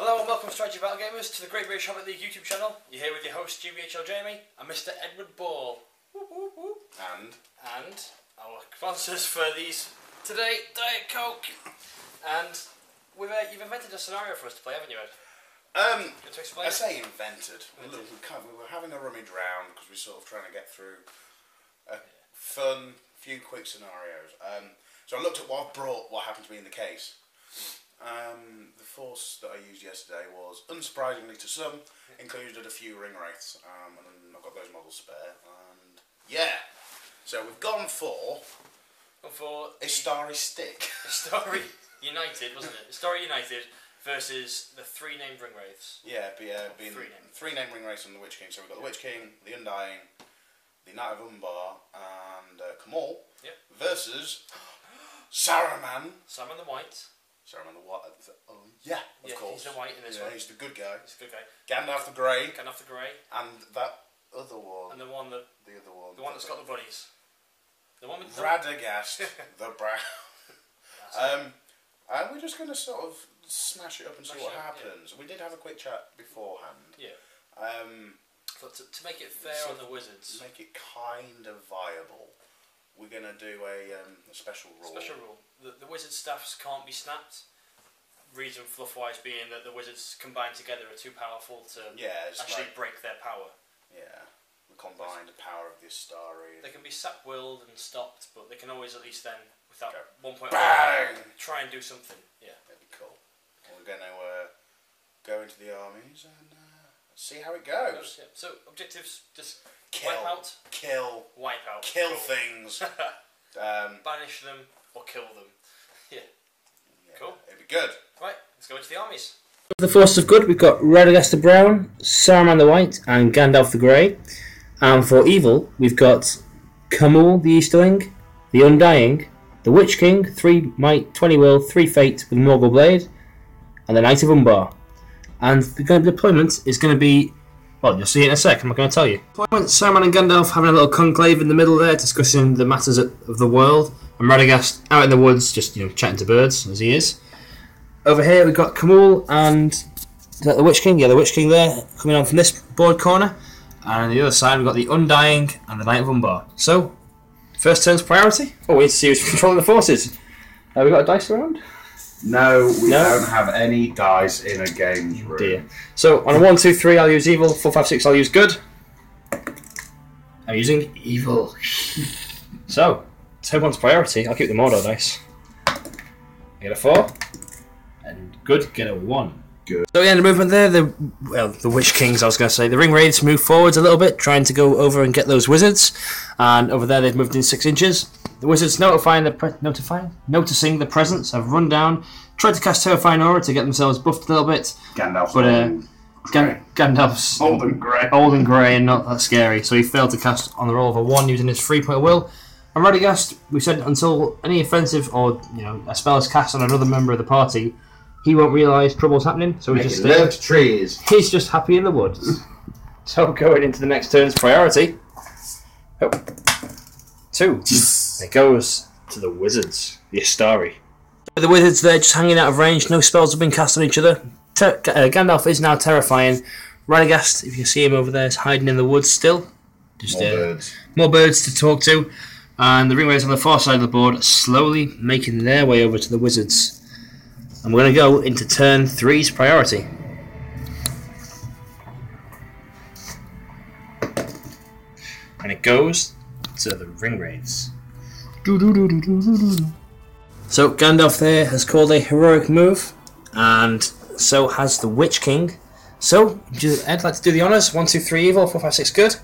Hello and welcome, Strategy Battle Gamers, to the Great British Hobbit League YouTube channel. You're here with your host GBHL Jamie and Mr. Edward Ball. Whoop, whoop, whoop. And our sponsors for these today, Diet Coke. And you've invented a scenario for us to play, haven't you, Ed? To explain I say invented. We were having a rummage round because we're sort of trying to get through a fun, few quick scenarios. So I looked at what happened to be in the case. The force that I used yesterday was, unsurprisingly to some, included a few ring wraiths, and I've got those models spare, and yeah, so we've gone for a starry stick. A Starry United, wasn't it? A Starry United versus the three named ring wraiths. Yeah, being three named ring wraiths and the Witch King. So we've got the Witch King, the Undying, the Knight of Umbar, and Kamal versus Saruman. Saruman the White. Saruman the White. Yeah, of course. He's the white in this one. He's the good guy. He's the good guy. Gandalf the Grey. Gandalf the Grey. And that other one. And the one that. The other one. The one that's got the bunnies. The one with Radagast the Brown. And we're just going to sort of smash it up and see what happens. Yeah. We did have a quick chat beforehand. Yeah. But to make it fair on the wizards. Make it kind of viable. We're going to do a special rule. Special rule. The wizard staffs can't be snapped. Reason fluff-wise being that the wizards combined together are too powerful to actually break their power. Yeah. The combined power of this starry. They can be sap-willed and stopped, but they can always at least then, without 1 point, bang! Try and do something. Yeah. That'd be cool. Well, we're going to go into the armies and see how it goes. Yeah. So objectives: just kill, wipe out, wipe out, kill things, banish them or kill them. Yeah. Cool. It'd be good. Right, let's go into the armies. For the forces of good, we've got Radagast the Brown, Saruman the White, and Gandalf the Grey. And for evil, we've got Kamal the Easterling, the Undying, the Witch King, 3 Might, 20 Will, 3 Fate with Morgul Blade, and the Knight of Umbar. And the deployment is going to be, well, you'll see it in a sec, I'm not going to tell you. Deployment, Saruman and Gandalf having a little conclave in the middle there, discussing the matters of the world, and Radagast out in the woods, just chatting to birds, as he is. Over here we've got Kamal and, is that the Witch King? Yeah, the Witch King there, coming on from this board corner. And on the other side we've got the Undying and the Knight of Umbar. So, first turn's priority. Oh, we need to see who's controlling the forces. Have we got a dice around? No, we don't have any dice in a games room. Dear. So, on a 1, 2, 3 I'll use evil, 4, 5, 6 I'll use good. I'm using evil. So, who wants priority? I'll keep the Mordor dice. I get a 4. And good, get a 1. Good. So yeah, the movement there, the Witch Kings, I was going to say, the Ring Wraiths move forwards a little bit, trying to go over and get those wizards. And over there they've moved in 6 inches. The wizards noticing the presence have run down, tried to cast Terrifying Aura to get themselves buffed a little bit. Gandalf's Gandalf's old and grey and not that scary, so he failed to cast on the roll of a 1 using his 3-point will. And Radagast, we said until any offensive or a spell is cast on another member of the party, he won't realise trouble's happening, so he's just trees. He's just happy in the woods. So going into the next turn's priority. 2. It goes to the wizards, the Astari. The wizards there just hanging out of range, no spells have been cast on each other. Gandalf is now terrifying. Radagast, if you can see him over there, is hiding in the woods still. Just more birds to talk to. And the ringwraiths on the far side of the board slowly making their way over to the wizards. And we're going to go into turn 3's priority. And it goes to the Ringwraiths. So Gandalf there has called a heroic move, and so has the Witch King. So, Ed, like to do the honours? 1, 2, 3 evil, 4, 5, 6 good.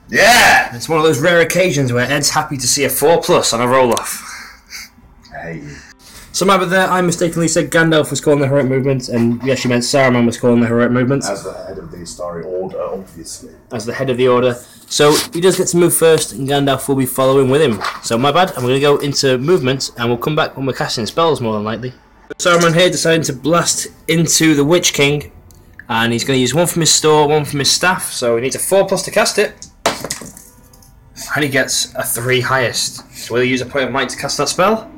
Yeah! It's one of those rare occasions where Ed's happy to see a 4+ on a roll-off. Hey. So I mistakenly said Gandalf was calling the heroic movement, and we actually meant Saruman was calling the heroic movement. As the head of the Starry Order, obviously. As the head of the Order. So he does get to move first, and Gandalf will be following with him. So my bad, I'm going to go into movement, and we'll come back when we're casting spells, more than likely. Saruman here deciding to blast into the Witch King, and he's going to use 1 from his store, 1 from his staff, so he needs a 4+ to cast it. And he gets a 3 highest. So will he use a point of might to cast that spell?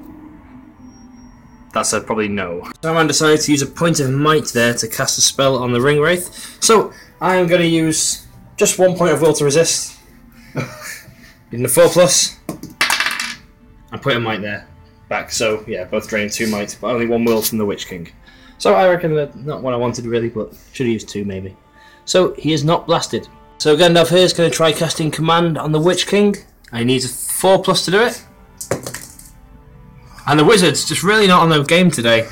that's a probably no. Saruman decided to use a point of might there to cast a spell on the Ring Wraith. So I am going to use just 1 point of will to resist. Using the 4+. And point of might there. Back, so yeah, both draining 2 might, but only 1 will from the Witch King. So I reckon that not what I wanted really, but should have used 2 maybe. So he is not blasted. So Gandalf here is going to try casting Command on the Witch King. And he needs a 4+ to do it. And the Wizard's just really not on the game today.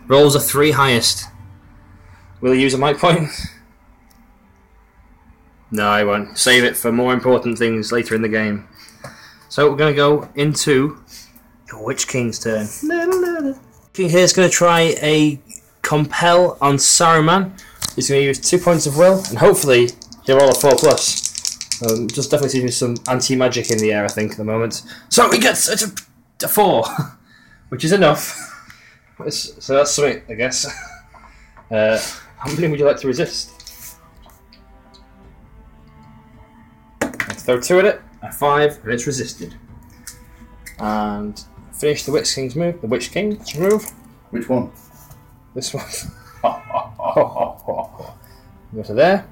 Rolls a 3 highest. Will he use a might point? No, I won't. Save it for more important things later in the game. So we're going to go into the Witch King's turn. King here is going to try a Compel on Saruman. He's going to use 2 points of will, and hopefully he'll roll a 4+. Just definitely seeing some anti-magic in the air, I think, at the moment. So he gets a 4, which is enough. So that's something, I guess. How many would you like to resist? Let's throw 2 at it, a 5, and it's resisted. And finish the Witch King's move. The Witch King's move. Which one? This one. Go to there.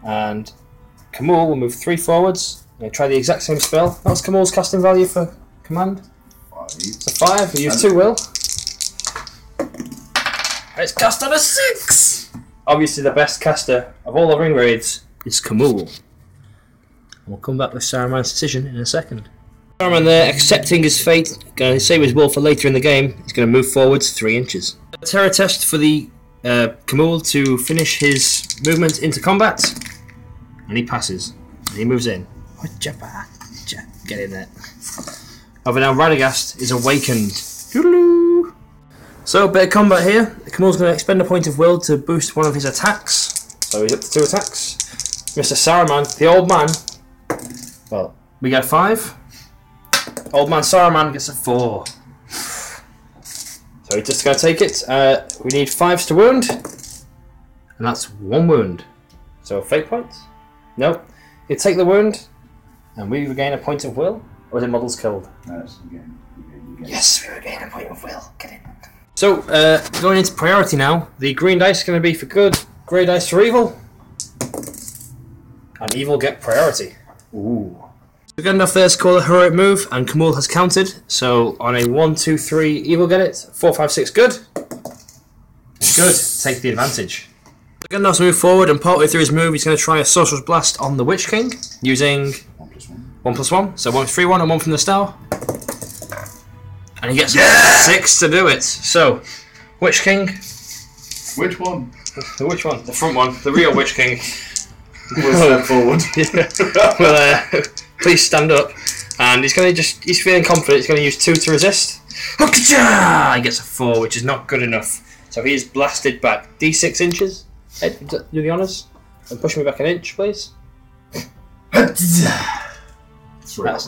And Kamul will move 3 forwards. Try the exact same spell. What's Kamul's casting value for Command? 5. It's a 5. He used 2 will. It's cast on a 6! Obviously the best caster of all the Ring Wraiths is Kamul. We'll come back with Saruman's decision in a second. Saruman there, accepting his fate, going to save his will for later in the game. He's going to move forwards 3 inches. A terror test for the Kamul to finish his movement into combat. And he passes. And he moves in. Get in there. Over now, Radagast is awakened. Doodaloo. So, bit of combat here. Kamul's going to expend a point of will to boost one of his attacks. So he's up to 2 attacks. Mr. Saruman, the old man. Well, we get a 5. Old man Saruman gets a 4. So he's just going to take it. We need 5s to wound. And that's 1 wound. So fate points? No. You take the wound. And we regain a point of will. Or is it models killed? No, it's again. Yes, we regain a point of will. Get in. So, going into priority now. The green dice is going to be for good. Grey dice for evil. And evil get priority. Ooh. So Gandalf there's called a heroic move, and Kamul has counted. So on a 1, 2, 3, evil get it. 4, 5, 6, good. Good. Take the advantage. So Gandalf's moved forward, and partway through his move, he's going to try a Sorcerer's Blast on the Witch King using 1+1. So 1 3, 1, and 1 from the star. And he gets 6 to do it. So, Witch King. Which one? Which one? The front one. The real Witch King. We'll step forward. Well, please stand up. And he's feeling confident. He's going to use 2 to resist. He gets a 4, which is not good enough. So he's blasted back D6 inches. Ed, do the honours. And push me back an inch, please. That's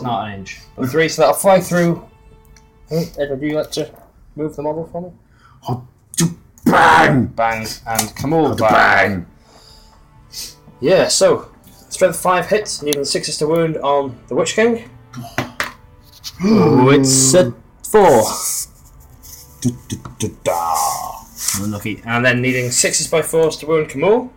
not an inch. But 3, so that'll fly through. Ed, would you like to move the model for me? Bang! Bang. And Kamul, bang. Yeah, so strength 5 hits, and even 6s to wound on the Witch King. Ooh, it's a 4. Unlucky. And then needing 6s by 4s to wound Kamul.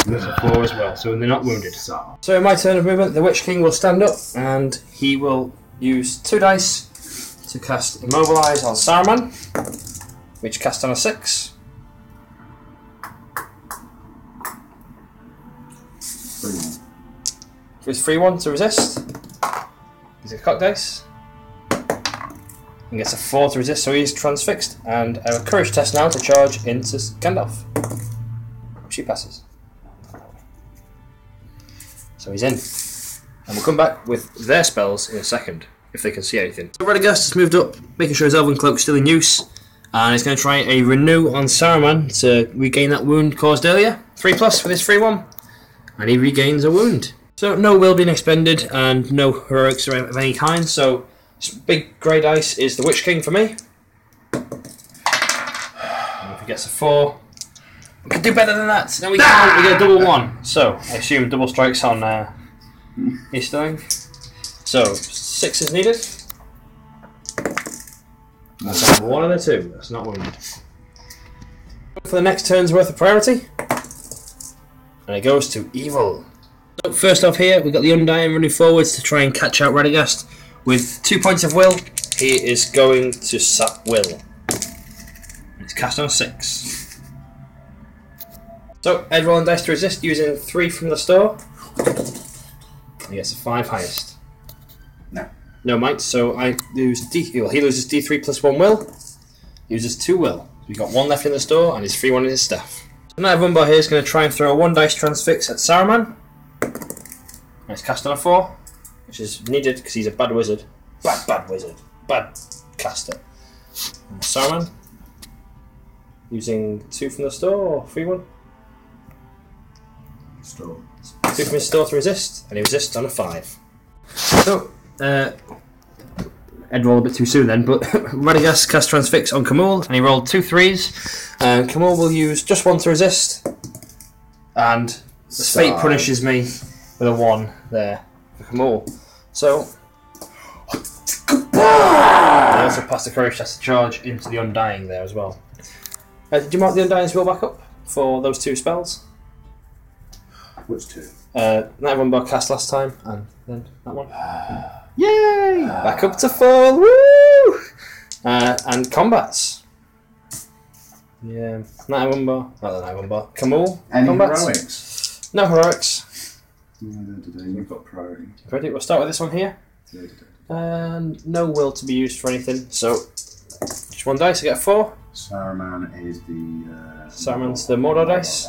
There's a 4 as well, so they're not wounded. So in my turn of movement, the Witch King will stand up, and he will use 2 dice to cast Immobilize on Saruman, which cast on a 6. With 3-1 to resist. He's a cock dice. And gets a 4 to resist, so he's transfixed. And a courage test now to charge into Gandalf. She passes. So he's in. And we'll come back with their spells in a second, if they can see anything. So Radagast has moved up, making sure his Elven Cloak's still in use. And he's going to try a Renew on Saruman to regain that wound caused earlier. 3+ with his 3-1. And he regains a wound. So no will being expended and no heroics of any kind. So big grey dice is the Witch King for me. And if he gets a 4, we can do better than that. No, we get a double 1. So I assume double strikes on Easterling. So So 6 is needed. That's 1 and a 2. That's not wounded. For the next turn's worth of priority. And it goes to Evil. So first off here, we've got the Undying running forwards to try and catch out Radagast. With 2 points of will, he is going to sap will. It's cast on 6. So, Ed rolling dice to resist using 3 from the store. He gets a 5 highest. No might, so I lose he loses D3 plus 1 will. He uses 2 will. So we've got 1 left in the store and his free 1 in his staff. So Knight of Umbar here is going to try and throw a 1 dice transfix at Saruman. And it's cast on a 4, which is needed because he's a bad wizard. Bad wizard. Bad caster. And Saruman. Using 2 from the store or free 1? Store. 2 from his store to resist, and he resists on a 5. So, Ed rolled a bit too soon then, but Radagast cast Transfix on Camul, and he rolled 2 3s. Camul will use just 1 to resist, and the fate punishes me with a 1 there for Camul. So, I also passed the Courage Test to charge into the Undying there as well. Did you mark the Undying's will back up for those 2 spells? Which 2? Knight of Umbar cast last time, and then that one. Yay! Back up to 4, woo! And combats. Yeah, Knight of Umbar, not the Knight of Umbar. Camul. Any combats? heroics? No heroics. You've got priority. Ready? We'll start with this one here. And no will to be used for anything, so just 1 dice, I get a 4. Saruman is the... Saruman's the Mordor dice.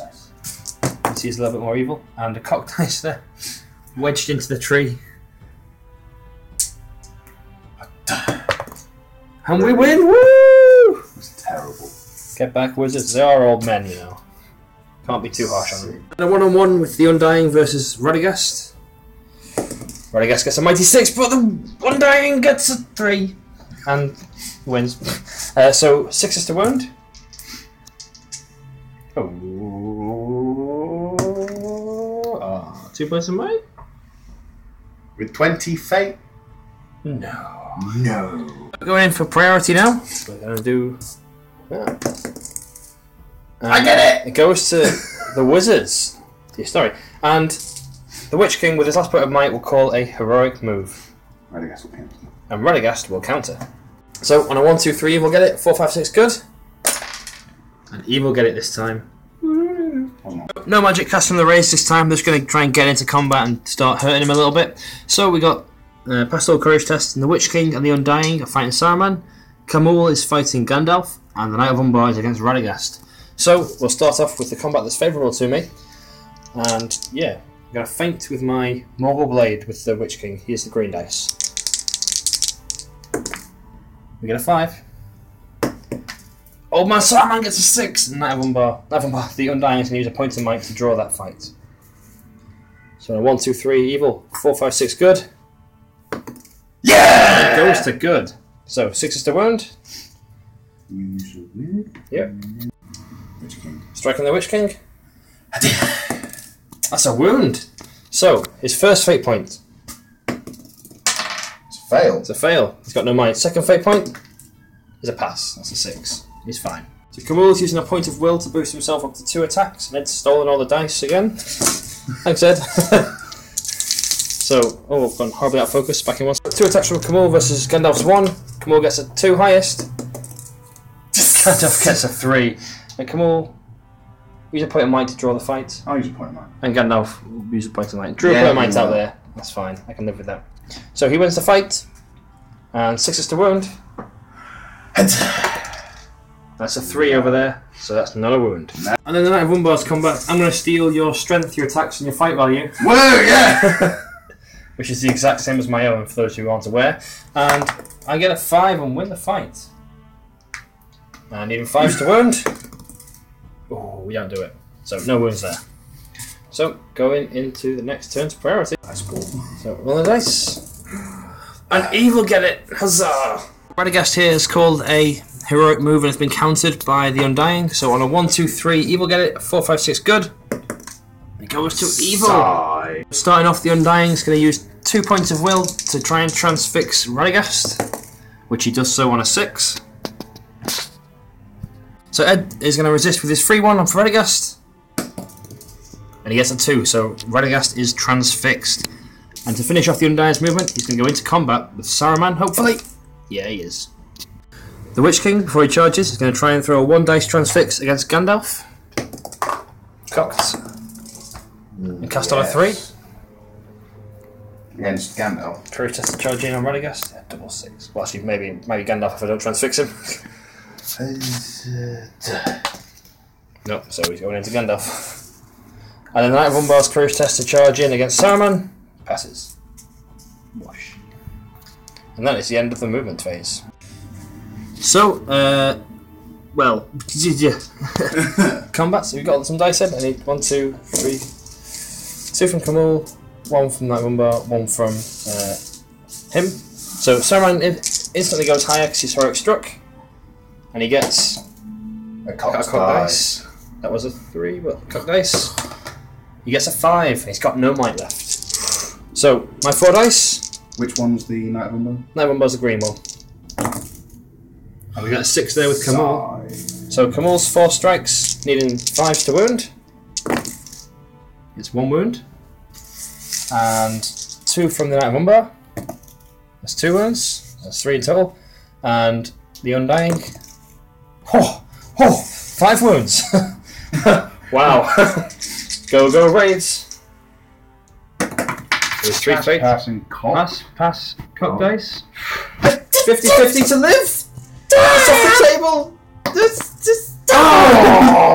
He's a little bit more evil. And a cock dice there. Wedged into the tree. And we win! Woo! That's terrible. Get back, wizards. They are old men, you know. Can't be too harsh on them. And a 1-on-1 with the Undying versus Radagast. Radagast gets a mighty 6, but the Undying gets a 3. And wins. So 6 is to wound. Oh. 2 points of might? With 20 fate? No. No. Going in for priority now. We're going to do that. I get it! It goes to the wizards. Yeah, sorry. And the Witch King, with his last point of might, will call a heroic move. Radagast will counter. And Radagast will counter. So on a 1, 2, 3, Evil get it. 4, 5, 6, good. And Evil get it this time. No magic cast from the Wraiths this time. They're just going to try and get into combat and start hurting him a little bit. So we got Pastoral Courage Test, and the Witch King and the Undying are fighting Saruman. Camul is fighting Gandalf, and the Knight of Umbar is against Radagast. So we'll start off with the combat that's favourable to me. And yeah, I'm going to feint with my Morgul Blade with the Witch King. Here's the green dice. We get a 5. Old Man Saruman gets a 6. Knight of Umbar, the Undying is going to use a point of might to draw that fight. So on a 1, 2, 3, Evil. 4, 5, 6, good. Yeah! It goes to good. So 6 is to wound. Yep. Witch King. Striking the Witch King. That's a wound. So his first fate point. It's a fail. It's a fail. He's got no might. Second fate point is a pass. That's a 6. He's fine. So Camul's using a point of will to boost himself up to 2 attacks. And Ed's stolen all the dice again. Thanks, Ed. So, I've gone horribly out of focus. Back in 1. 2 attacks from Camul versus Gandalf's 1. Camul gets a 2 highest. Gandalf gets a 3. And Camul use a point of might to draw the fight. I'll use a point of might. And Gandalf will use a point of might. Drew a point of might out there. That's fine. I can live with that. So he wins the fight. And 6 is to wound. That's a 3 over there, so that's not a wound. No. And then the Knight of Umbar's combat. I'm going to steal your strength, your attacks, and your fight value. Whoa, yeah! Which is the exact same as my own, for those who aren't aware. And I get a 5 and win the fight. And even 5's to wound. Oh, we don't do it. So no wounds there. So going into the next turn's priority. That's cool. So roll the dice. And Evil get it. Huzzah! Radagast here is called a heroic move and it's been countered by the Undying. So on a 1, 2, 3, Evil get it. 4, 5, 6, good. It goes to Evil. Sigh. Starting off, the Undying is going to use 2 points of will to try and transfix Radagast, which he does so on a 6. So Ed is going to resist with his free one on Radagast, and he gets a 2, so Radagast is transfixed. And to finish off the Undying's movement, he's going to go into combat with Saruman, hopefully. Yeah, he is. The Witch King, before he charges, is going to try and throw a 1 dice transfix against Gandalf. Cocked. And cast on a 3. Against Gandalf. Courage test to charge in on Radagast. Yeah, double 6. Well, actually, maybe Gandalf if I don't transfix him. Nope, so he's going into Gandalf. And then the Knight of Umbar's courage test to charge in against Saruman. Passes. Wash. And that is the end of the movement phase. So, well, combat. So we've got some dice in. I need 1, 2, 3. 2 from Camille, 1 from Knight of Umbar, 1 from him. So Saruman instantly goes higher because he's heroic struck. And he gets a cocked dice. That was a 3, but cocked dice. He gets a 5. He's got no might left. So my 4 dice. Which one's the Knight of Umbar? Knight of Umbar's the green one. And we got a 6 there with Camille. So Camille's 4 strikes, needing 5s to wound. It's 1 wound. And 2 from the Knight of Umbar. That's 2 wounds. That's 3 in total. And the Undying. 5 wounds. Wow. Go Wraiths. There's 3 fates. Pass. Cock dice. 50-50 to live. It's off the table.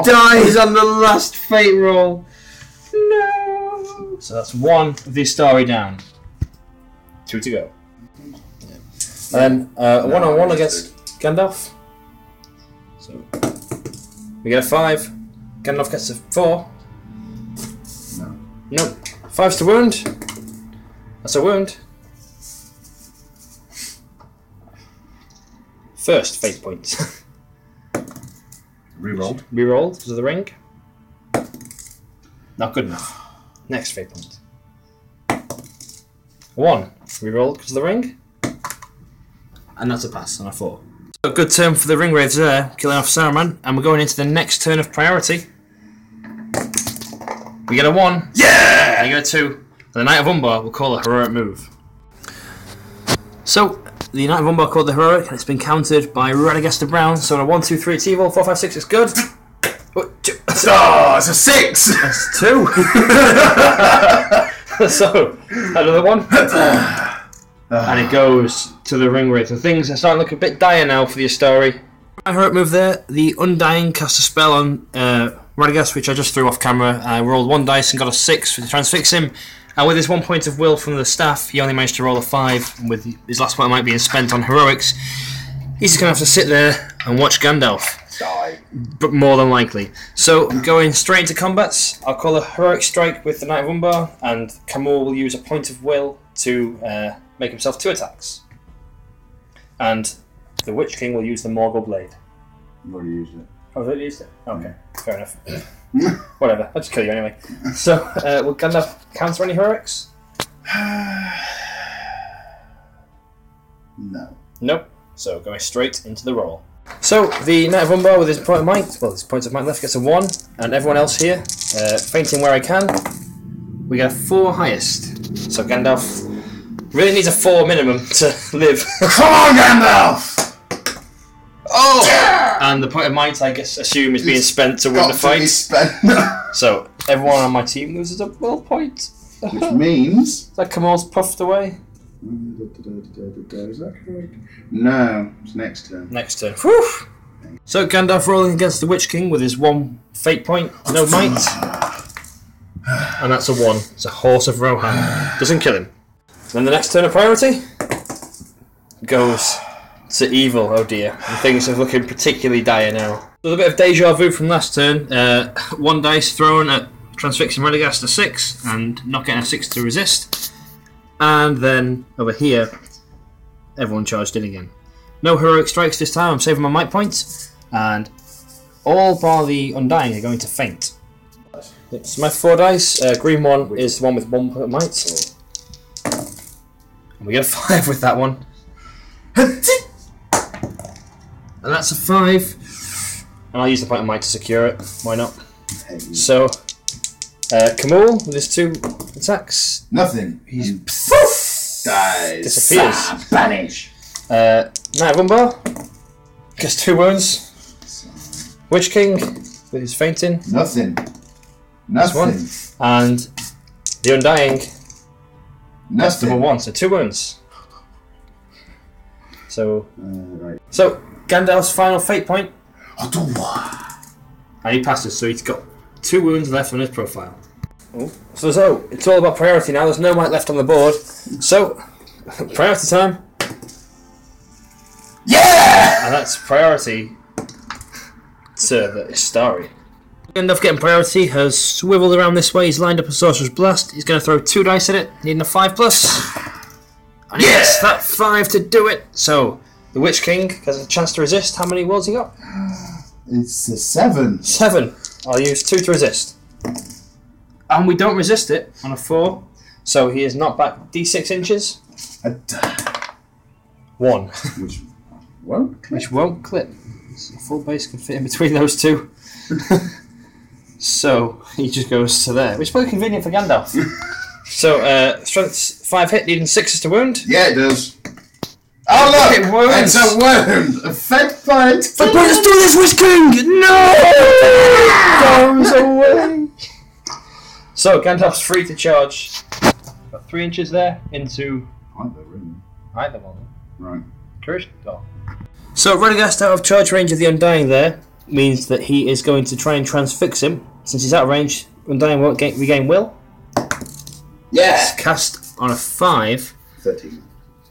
Dies on the last fate roll. No. So that's 1 of the Astari down. 2 to go. And then 1-on-1 against Gandalf. So we get a 5. Gandalf gets a 4. No. 5's to wound. That's a wound. First fate point. Rerolled. Rerolled because of the ring. Not good enough. Next fate point. 1. Rerolled because of the ring. And that's a pass on a 4. So a good turn for the ring wraiths there, killing off Saruman, and we're going into the next turn of priority. We get a 1. Yeah! And you get a 2. And the Knight of Umbar will call a heroic move. So the Knight of Umbar called the heroic, and it's been countered by Radagast the Brown. So on a 1, 2, 3, it's evil. 4, 5, 6, it's good. Oh, it's a 6! That's 2. So another 1. And it goes to the ring wraith. And things are starting to look a bit dire now for the Astari. My heroic move there, the Undying cast a spell on Radagast, which I just threw off camera. I rolled 1 dice and got a 6 to transfix him. And with his 1 point of will from the staff, he only managed to roll a 5. And with his last point might being spent on heroics, he's just going to have to sit there and watch Gandalf. Die. But more than likely. So going straight into combats, I'll call a heroic strike with the Knight of Umbar, and Camille will use a point of will to make himself 2 attacks. And the Witch King will use the Morgul Blade. I've already used it. Oh, have you used it? Okay, fair enough. Whatever, I'll just kill you anyway. So, will Gandalf counter any heroics? No. Nope. So, going straight into the roll. So, the Knight of Umbar with his point of might, well, his points of might left gets a 1, and everyone else here, fainting where I can, we get a 4 highest. So, Gandalf really needs a 4 minimum to live. Come on, Gandalf! Oh! And the point of might, I guess, assume is being spent to win the fight. So, everyone on my team loses a will point. Which means... That Camille's puffed away. Is that correct? No, it's next turn. Next turn. Whew. So, Gandalf rolling against the Witch King with his 1 fate point, no might. And that's a 1. It's a Horse of Rohan. Doesn't kill him. Then the next turn of priority goes to evil, oh dear. And things are looking particularly dire now. There's a bit of deja vu from last turn. 1 dice thrown at transfixing Radagast a 6 and not getting a 6 to resist. And then over here, everyone charged in again. No heroic strikes this time, I'm saving my might points. And all bar the Undying are going to faint. So my 4 dice, green one is the one with 1 point of might. And we get a 5 with that one. And that's a 5. And I'll use the point of might to secure it. Why not? Hey. So, Kamul with his 2 attacks. Nothing. He's dies. disappears. Vanish. Knight of Umbar gets 2 wounds. Witch King with his fainting. Nothing. That's Nothing. 1. And the Undying. That's Nothing. double 1, so 2 wounds. So, Right. so Gandalf's final fate point. And he passes, so he's got 2 wounds left on his profile. Oh. So it's all about priority now. There's no might left on the board. So, priority time. Yeah! And that's priority to the Istari. Gandalf getting priority has swiveled around this way. He's lined up a Sorcerer's Blast. He's going to throw 2 dice at it, needing a 5+. And he gets that 5 to do it. So, the Witch King has a chance to resist. How many wills he got? It's a 7. 7. I'll use 2 to resist. And we don't resist it on a 4. So he is knocked back D6 inches. 1. Which won't clip. Which won't clip. So full base can fit in between those 2. So he just goes to there. Which is probably convenient for Gandalf. So strength 5 hit, needing 6s to wound. Yeah, it does. Oh look! It wounds. It's a wound! Affect by it. But let's do this, Witch King! No! Goes away. So Gandalf's free to charge. Got 3 inches there into either one. Right. Courage? Oh. So Radagast out of charge range of the Undying there means that he is going to try and transfix him. Since he's out of range, Undying won't regain will. Yeah! It's cast on a 5. 13.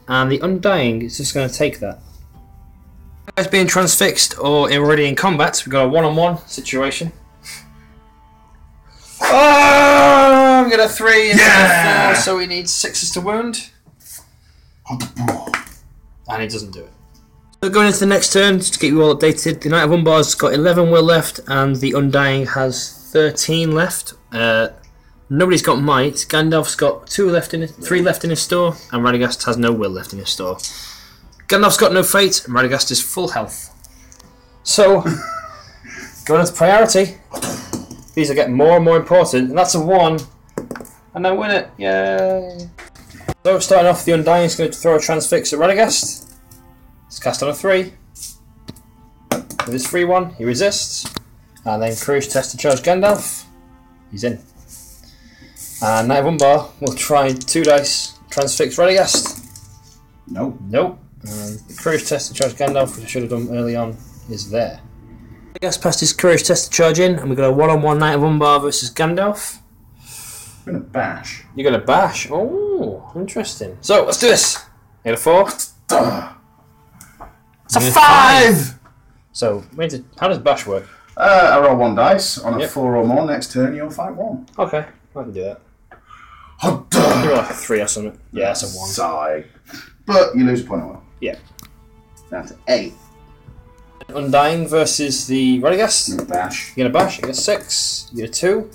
And the Undying is just going to take that. Guys being transfixed or already in combat, we've got a 1-on-1 situation. Oh, I'm going to 3 and 4, so he needs 6s to wound. And he doesn't do it. So going into the next turn, just to get you all updated, the Knight of Umbar's got 11 will left, and the Undying has 13 left. Nobody's got might. Gandalf's got 3 left in his store, and Radagast has no will left in his store. Gandalf's got no fate, and Radagast is full health. So, going into priority, these are getting more and more important, and that's a 1, and I win it. Yay! So starting off, the Undying is going to throw a transfix at Radagast. It's cast on a 3. With his free 1, he resists, and then courage test to charge Gandalf. He's in. And Knight of Umbar will try 2 dice, transfix Radagast. Nope. Nope. And the courage test to charge Gandalf, which I should have done early on, is there. Radagast passed his courage test to charge in, and we've got a 1-on-1 Knight of Umbar versus Gandalf. I'm gonna bash. You're going to bash? Oh, interesting. So, let's do this. You get a 4. It's a 5! So, how does bash work? I roll 1 dice. On a Yep. 4 or more, next turn you're 5-1. Okay, I can do that. You're like a 3 or something. Yeah, that's a 1. Sigh. But you lose a point of will. Yeah. Down to 8. Undying versus the Radagast. I'm gonna bash. You get a bash, you get a 6, you get a 2,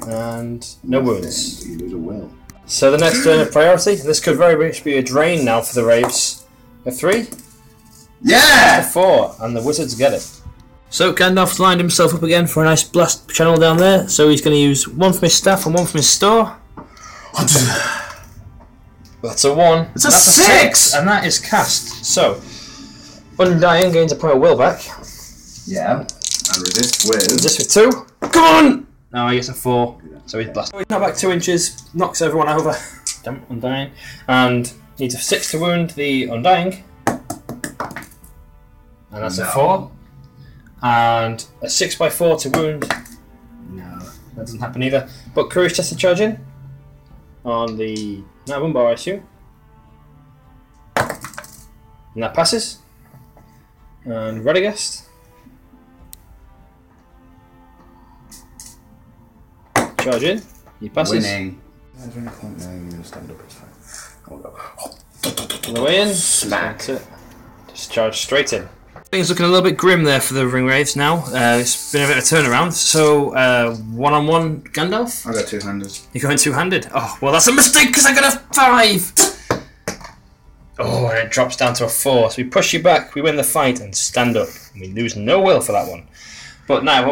and no wounds. You lose a will. So the next turn of priority, this could very much be a drain now for the Wraiths. A 3, a Yeah! 4, and the Wizards get it. So Gandalf's lined himself up again for a nice blast channel down there, so he's going to use 1 from his staff and 1 from his store. That's a 1. It's a That's 6! And that is cast. So, Undying gains a point of will back. Yeah. And resist with. Resist with 2. Come on! No, he gets a 4. So he's blasted. He's not back 2 inches, knocks everyone over. Damn, Undying. And needs a 6 to wound the Undying. And that's a 4. And a 6x4 to wound. No, that doesn't happen either. But courage test to charge in. On the Knight of Umbar, I assume. And that passes. And Radagast. Charge in. He passes. Winning. Is there any point there? You're going to stand up, it's fine. I'll go. On the way in. Smack. That's it. Just charge straight in. Things looking a little bit grim there for the Ring Wraiths now. It's been a bit of a turnaround. So, 1-on-1 Gandalf. I got 2-handed. You're going 2-handed. Oh, well, that's a mistake because I got a 5. Oh, and it drops down to a 4. So we push you back, we win the fight, and stand up. And we lose no will for that one. But Knight of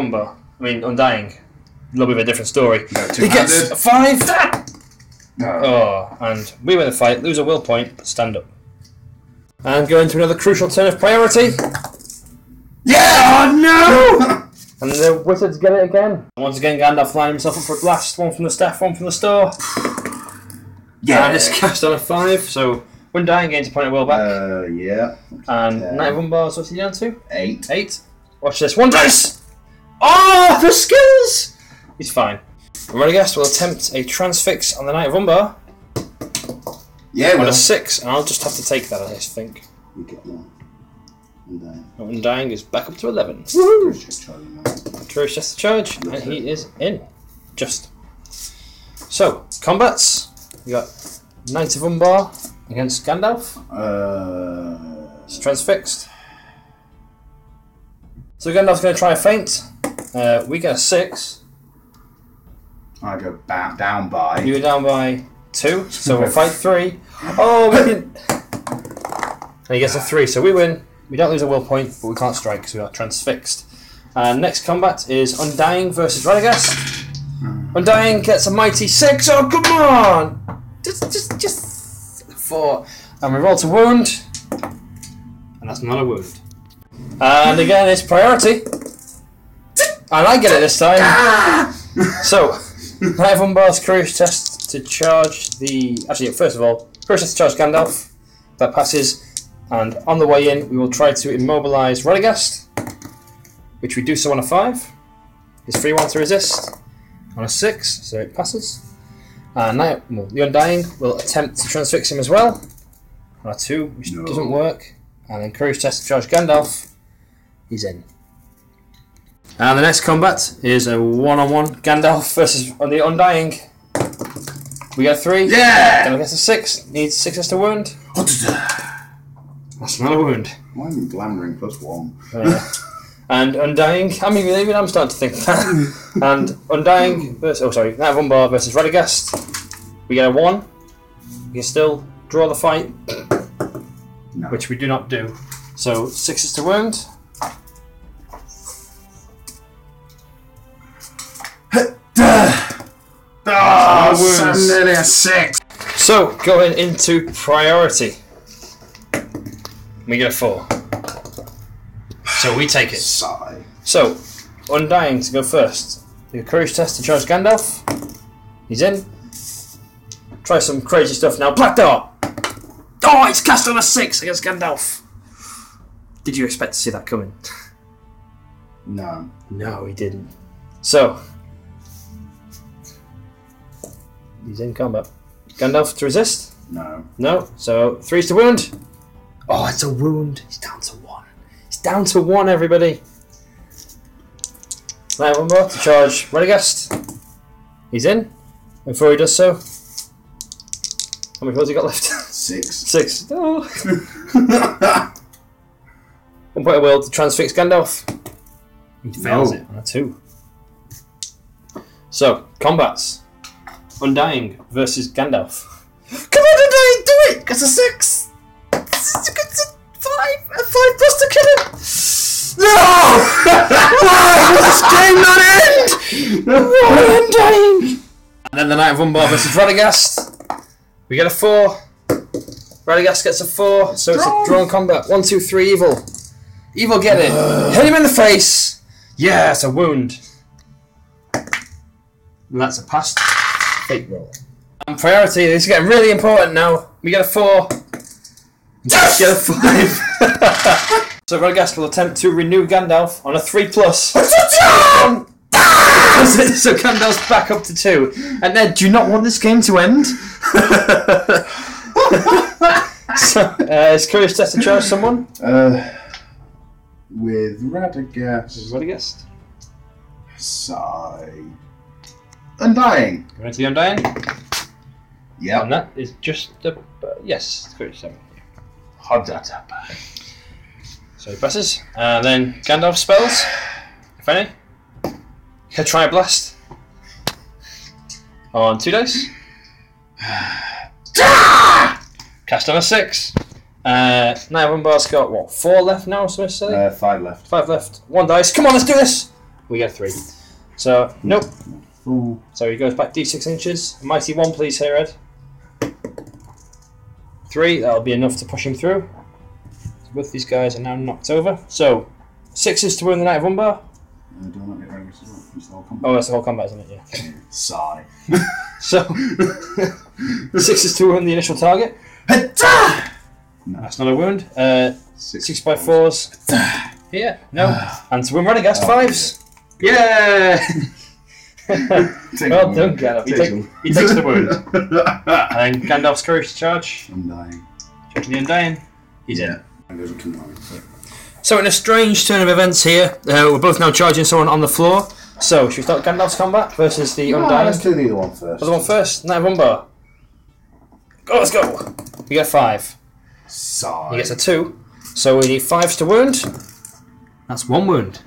Undying, a little bit of a different story. He gets a 5! No. Oh, and we win the fight, lose a will point, but stand up. And go into another crucial turn of priority. Yeah! Oh no! And the wizards get it again. Once again, Gandalf lined himself up for a blast. One from the staff, one from the store. Yeah. And it's cast on a 5, so Undying gains a point of will back. Yeah. And Knight of Unbars, what's he down to? 8. 8. Watch this. 1 dice! Oh, the skills! He's fine. Radagast will attempt a transfix on the Knight of Umbar. Yeah, on well. a 6, and I'll just have to take that, I think. You get 1. Undying. Undying is back up to 11. Woohoo! Courage just to charge, and he is in. Just. So, combats. We got Knight of Umbar against Gandalf. It's transfixed. So Gandalf's going to try a feint. We get a 6. I go down by. You go down by 2, so we'll fight 3. Oh, we didn't. And he gets a 3, so we win. We don't lose a will point, but we can't strike because we are transfixed. Next combat is Undying versus Radagast. Undying gets a mighty 6. Oh, come on! Just 4. And we roll to wound. And that's not a wound. And again, it's priority. And I get it this time. So, Knight of Umbar's courage test to charge the... Actually, first of all, courage test to charge Gandalf. That passes. And on the way in, we will try to immobilise Radagast, which we do so on a 5. His free one to resist on a 6, so it passes. And now, the Undying will attempt to transfix him as well on a 2, which doesn't work. And then courage test to charge Gandalf. He's in. And the next combat is a one-on-one Gandalf versus the Undying. We get a 3. Yeah! Gandalf gets a 6. Needs 6 to wound. That's not a wound. Why am I glamoring +1? And Undying, I mean, even I'm starting to think that. And Undying versus, Knight of Umbar versus Radagast. We get a 1. We can still draw the fight, No. which we do not do. So 6 to wound. Oh, nearly a 6. So going into priority, we get a 4. So we take it. Sigh. So, Undying to go first. The courage test to charge Gandalf. He's in. Try some crazy stuff now. Black Dart! Oh, it's cast on a 6 against Gandalf. Did you expect to see that coming? No. No, he didn't. So, he's in combat. Gandalf to resist? No. No. So, 3's to wound. Oh, it's a wound. He's down to 1. He's down to 1, everybody. Knight of Umbar to charge Radagast. He's in. Before he does so, how many wills he got left? 6. 6. Oh. 1 point of will to transfix Gandalf. He fails it on a 2. So, combats. Undying versus Gandalf. Come on, Undying, do it! That's a 6! It's a 5! A 5 plus to kill him! No! Why does this game not end? Why Undying? And then the Knight of Umbar versus Radagast. We get a 4. Radagast gets a 4, so it's a drawn combat. 1, 2, 3, evil. Evil, get it. Hit him in the face. Yeah, it's a wound. And that's a pass. Fate roll. And priority, this is getting really important now. We get a 4. Get a 5. So Radagast will attempt to renew Gandalf on a 3+. So Gandalf's back up to 2. And Ned, do you not want this game to end? So, is courage test to charge someone? With Radagast. Radagast. Sigh. Undying. Going to the Undying? Yep. And that is just the... yes, courage 7. Hobbit. So he presses. And then Gandalf spells, if any. He'll try a blast. On 2 dice. Cast on a 6. Knight of Umbar's got what? 4 left now, so to say? 5 left. 5 left. 1 dice. Come on, let's do this! We get 3. So, nope. Ooh. So he goes back D6 inches. A mighty 1, please, here, Ed. 3, that'll be enough to push him through. Both these guys are now knocked over. So, 6s to wound the Knight of Umbar. Do I not get Ragus as well? It's the whole combat. Oh, that's the whole combat, isn't it? Yeah. Sigh. So, 6s to wound the initial target. No. That's not a wound. 6 by 4s. Here, no. And to wound Radagast, 5s. Yeah! Well done, Gandalf. He takes the wound. And then Gandalf's courage to charge. Undying. Charging the Undying. He's in. And goes up to 9. So in a strange turn of events here, we're both now charging someone on the floor. So, should we start Gandalf's combat versus the Undying? Let's do the other one first. Other one first. Knight of Umbar. Go, let's go. We get 5. Sigh. He gets a 2. So we need 5s to wound. That's 1 wound.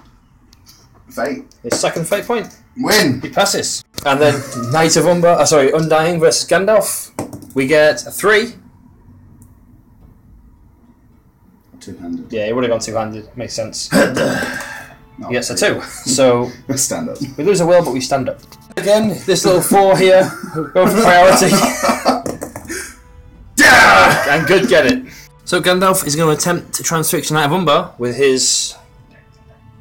Fate. His second fate point. Win. He passes. And then Knight of Undying versus Gandalf. We get a 3. Two-handed. Yeah, he would have gone two-handed. Makes sense. No, He gets a 2. So stand up. we lose a will, but we stand up. Again, this little 4 here. Go for priority. And good get it. So Gandalf is going to attempt to transfix the Knight of Umbar with his...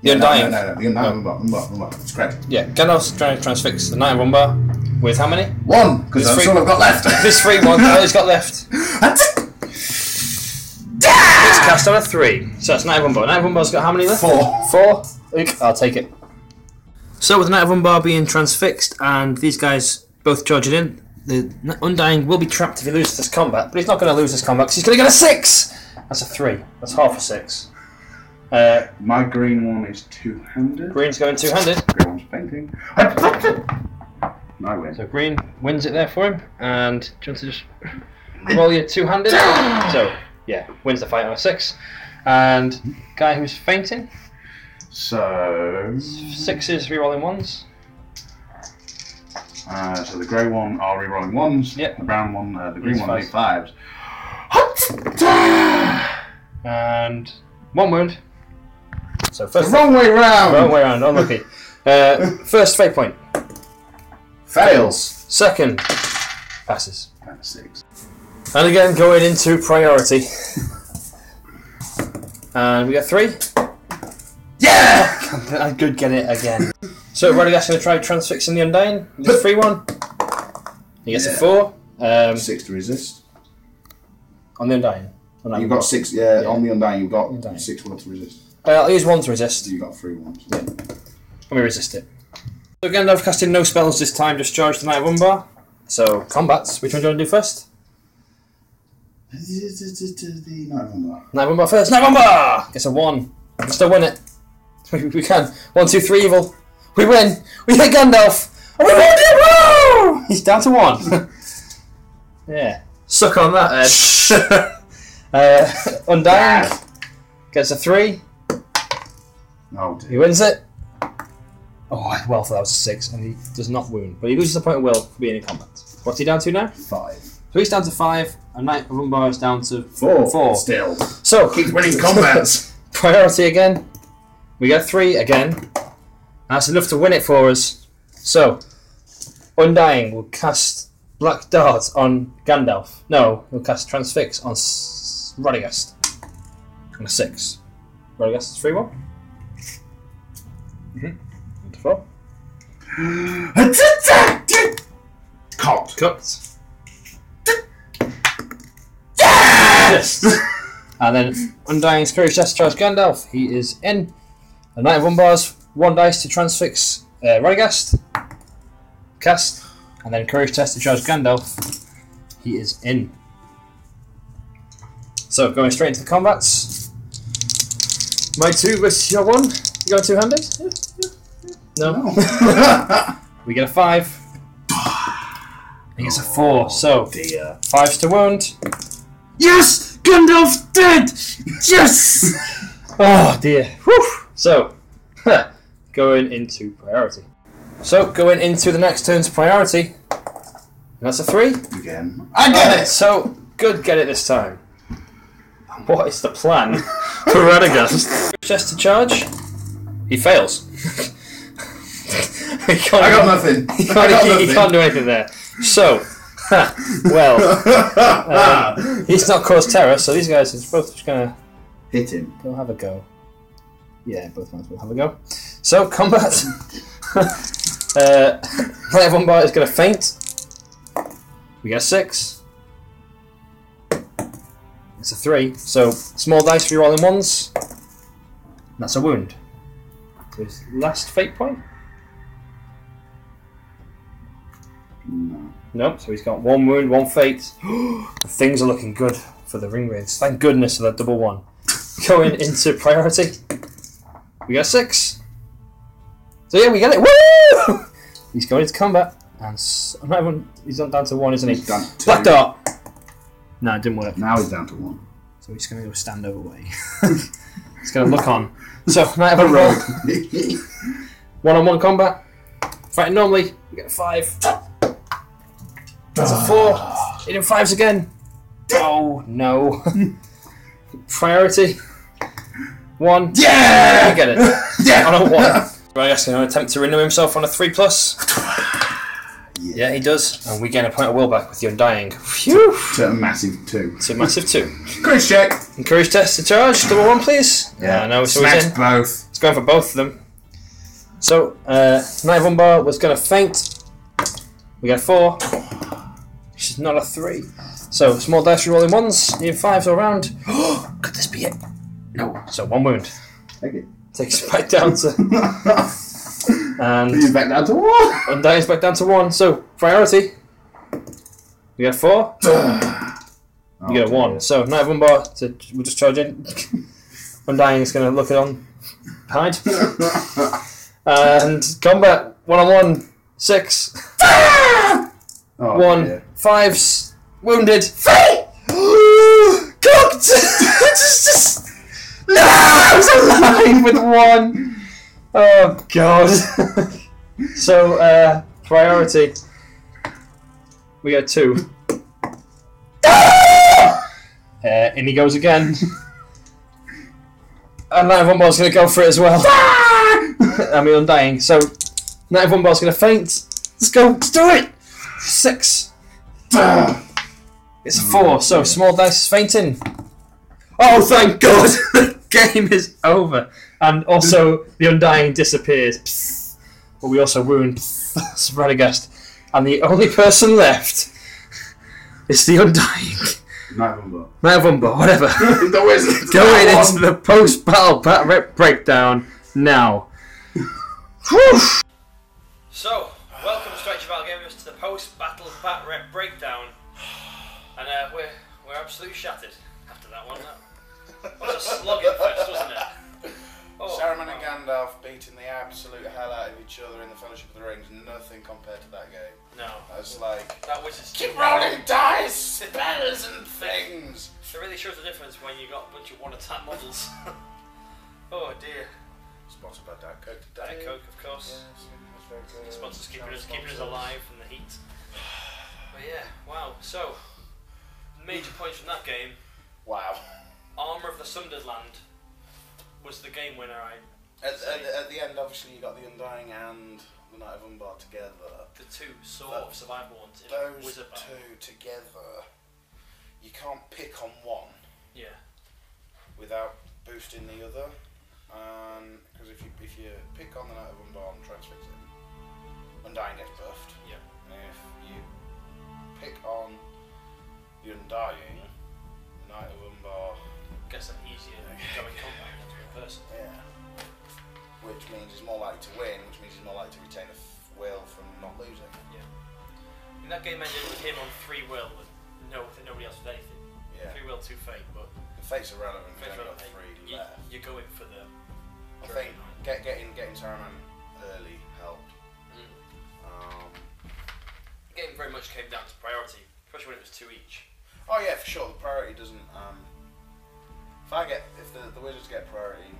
The Undying. No. The Undying. Umbar. It's correct. Yeah, Gandalf's trying to transfix the Knight of Umbar with how many? 1, because There's that's 3. all I've got left. This 3 one, all he's got left. It's cast on a 3. So that's Knight of Umbar. Knight of Umbar's got how many left? 4. 4? I'll take it. So with the Knight of Umbar being transfixed and these guys both charging in, the Undying will be trapped if he loses this combat, but he's not going to lose this combat because he's going to get a 6! That's a 3. That's half a 6. My green one is two-handed. Green's going two-handed. Green one's painting. I win. So Green wins it there for him. And do you want to just roll your two-handed? So, yeah, wins the fight on a 6. And guy who's fainting. So 6s, re-rolling 1s. So the grey one are re-rolling 1s. Yep. The brown one, the green It's one, 5s. 5s. And 1 wound. So first The wrong way round. Wrong way around, unlucky. First fate point. Fails. Second passes. 6. And again going into priority. And we get 3. Yeah! I could get it again. So Radagast's going to try transfixing the Undying. He gets a free one. He gets a 4. 6 to resist. On the Undying. You've got 6, Yeah. on the Undying, you've got Undying. 6 ones to resist. I'll use 1 to resist. So you've got 3 ones. Yeah. Let me resist it. So again, I've casted no spells this time, just charged the Knight of Umbar. So, combats. Which one do you want to do first? The Knight of Umbar. Knight of Umbar first. Knight of Umbar! Gets a 1. We can still win it. We can. 1, 2, 3 evil. We win. We hit Gandalf. And we won it! Woo! He's down to 1. Yeah. Suck on that, Ed. Undying. Gets a 3. Oh dear. He wins it. Oh, I well thought that was a 6, and he does not wound. But he loses a point of will for being in combat. What's he down to now? 5. So he's down to 5, and Knight of Umbar is down to 4. 4. Still. So, Keeps winning combats. priority again. We get 3 again. That's enough to win it for us. So, Undying will cast Black Dart on Gandalf. No, he'll cast Transfix on Radagast. On a 6. Radagast is 3-1. Mm-hmm. 4. Cooked. Yes! And then Undying's Courage Test charge Gandalf. He is in. The Knight of Umbar's 1 dice to transfix Radagast. Cast. And then Courage Test to charge Gandalf. He is in. So going straight into the combats. My 2 versus your 1. You got 2-handed? Yeah. No. We get a 5. He gets a 4. So Dear. 5s to wound. Yes! Gandalf's dead! Yes! Oh dear. Whew. So, going into priority. So, going into the next turn's priority. And that's a 3. Again. I get it! So, good get it this time. What is the plan for Radagast? Just to charge. He fails. I got nothing. He can't do anything there. So, well, he's not caused terror, so these guys are both just gonna hit him. go have a go. Yeah, both ones will have a go. So, combat. Knight of Umbar is gonna faint. We get a 6. It's a 3. So, small dice for your rolling ones. That's a wound. So his last fate point? No. Nope, so he's got 1 wound, 1 fate. Things are looking good for the ring wraiths. Thank goodness for that double 1. Going into priority. We got a 6. So yeah, we get it. Woo! He's going into combat. And he's down to 1, isn't he? He's done 2. Black Dart! No, it didn't work. Now he's down to 1. So he's going to go stand over way. He's going to look on. So, Knight of Umbar. 1-on-1 combat. Fighting normally, we get a 5. That's a 4. Hitting 5s again. Oh no. Priority. 1. Yeah! You get it. Yeah! On a 1. Right, he's going to attempt to renew himself on a 3+. Yeah, he does. And we gain a point of will back with the Undying. Phew. To a massive 2. It's a massive 2. Courage check! Encourage test to charge. Double 1, please. Yeah, No, so he's smash in. both. It's going for both of them. So, Knight of Umbar was going to faint. We get a 4. Which is not a 3. So, small dice rolling 1s. Need 5s all round. Could this be it? No. So, 1 wound. Take it. Takes it back down to... and He's back down to 1. Undying's back down to 1. So, priority. We get a 4. You get a 1. So, Knight of Umbar, we'll just charge in. Undying is going to look it on. Hide. And combat. 1-on-1. 6. Oh, 1. dear. 5s. Wounded. Cooked! just... No! I was alive with 1. Oh, God. So, priority. We get 2. In he goes again. And Knight of Umbar's going to go for it as well. I mean, Undying. So, Knight of Umbar's going to faint. Let's go. Let's do it. 6. It's a 4. So, small dice is fainting. Oh, thank God. The game is over. And also, the Undying disappears. But we also wound Radagast. And the only person left is the Undying. Knight of Umbar. Knight of Umbar, whatever. The wizard. Going into the post-battle Batrep breakdown now. So, welcome Strategy Battle Gamers to the post-battle Batrep breakdown. And we're absolutely shattered after that one. That was a slugging fest, wasn't it? Oh, Saruman and Gandalf beating the absolute hell out of each other in the Fellowship of the Rings. Nothing compared to that game. No. That's like... That was just... Keep rolling dice, spells and things. It really shows the difference when you got a bunch of one-attack models. Oh dear. Sponsored by Diet Coke today. Diet Coke, of course. Yes, that's very good. Sponsors keeping us alive from the heat. But yeah, wow. So, major points from that game. Wow. Armour of the Sunderland was the game winner. At the end, obviously, you got the Undying and the Knight of Umbar together. The two sort of survival ones in Those Wizard Battle. two together, you can't pick on one Yeah. without boosting the other. Because if you pick on the Knight of Umbar and transfix it, Undying gets buffed. Yeah. And if you pick on the Undying, the Knight of Umbar Gets an easier going combat against one person. yeah. Which means he's more likely to win, which means he's more likely to retain a will from not losing. Yeah. And that game ended with him on 3 will with nobody else with anything. Yeah. 3 will, 2 fate, but The fate's irrelevant, we've fate's only got relevant. 3 left. You're going for the... I think getting Saruman early helped. The game very much came down to priority, especially when it was 2 each. Oh yeah, for sure. The priority doesn't. If the wizards get priority,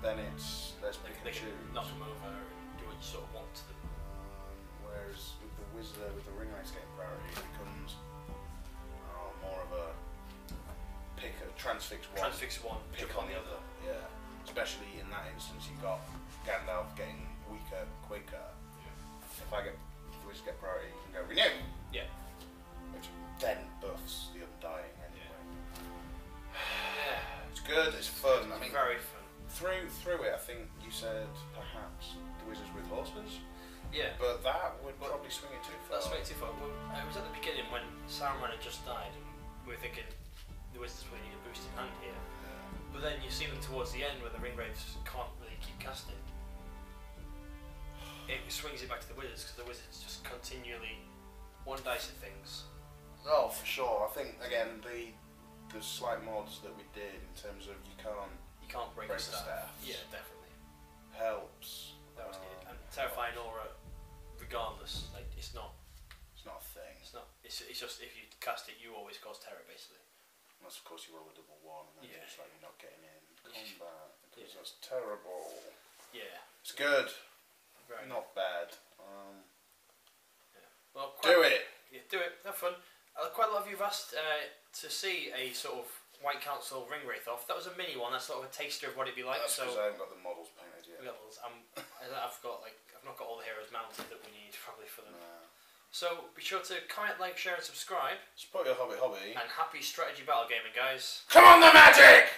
then it's let's pick and They can choose. knock them over and do what you sort of want to them. Whereas with the ring race getting priority, it becomes more of a pick a transfix one. Transfix one, Pick on the other. Yeah. Especially in that instance, you got Gandalf getting weaker quicker. Yeah. If the wizards get priority, you can go renew. Yeah. Which then buffs the Undying anyway. Yeah. It's good. It's fun. I mean, very fun. Through it, I think you said perhaps the wizards with horses. Yeah. But that would probably swing it too far. That's way too far. Well, it was at the beginning when Saruman had just died, and we were thinking the wizards really need a boost in hand here. Yeah. But then you see them towards the end where the Ringwraiths can't really keep casting. It swings it back to the wizards because the wizards just continually one dice at things. Oh, for sure. I think again the slight mods that we did in terms of you can't break the staff. Yeah, definitely helps. That was needed. And Terrifying Aura, regardless, like it's not a thing. It's not. It's just if you cast it, you always cause terror basically. Unless of course you roll a double one and then it's like you're not getting in combat because that's terrible. Yeah. It's good. Very not bad. Well, do it. Yeah, do it. Have fun. Quite a lot of you have asked to see a sort of White Council Ringwraith off. That was a mini one. That's sort of a taster of what it'd be like. That's because I haven't got the models painted yet. I've not got all the heroes mounted that we need probably for them. No. So be sure to comment, like, share, and subscribe. Support your hobby. And happy strategy battle gaming, guys. Come on, the magic!